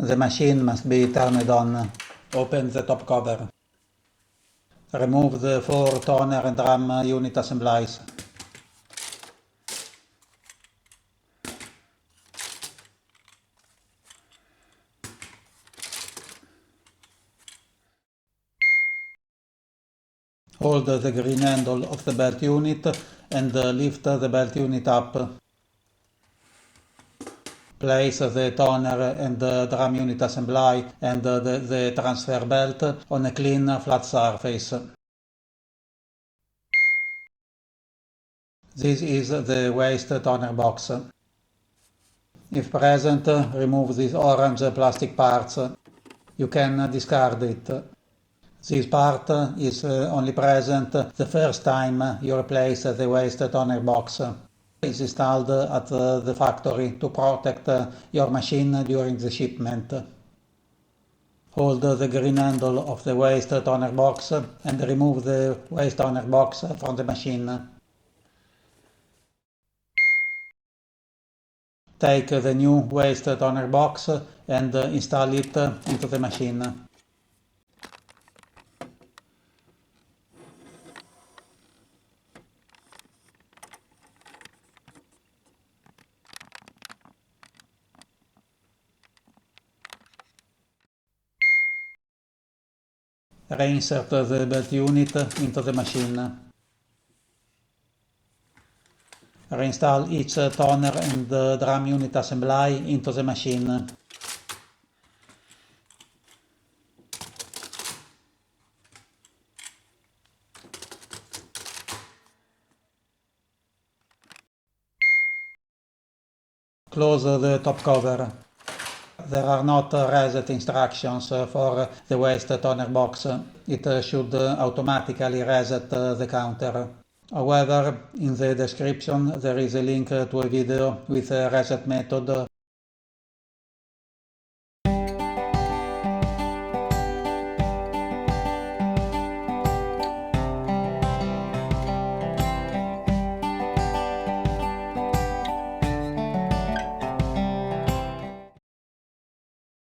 The machine must be turned on. Open the top cover. Remove the 4 toner and drum unit assemblies. Hold the green handle of the belt unit and lift the belt unit up. Place the toner and the drum unit assembly and the transfer belt on a clean, flat surface. This is the waste toner box. If present, remove these orange plastic parts. You can discard it. This part is only present the first time you replace the waste toner box. It is installed at the factory to protect your machine during the shipment. Hold the green handle of the waste toner box and remove the waste toner box from the machine. Take the new waste toner box and install it into the machine. Reinsert the belt unit into the machine. Reinstall each toner and drum unit assembly into the machine. Close the top cover. There are not reset instructions for the waste toner box. It should automatically reset the counter. However, in the description there is a link to a video with a reset method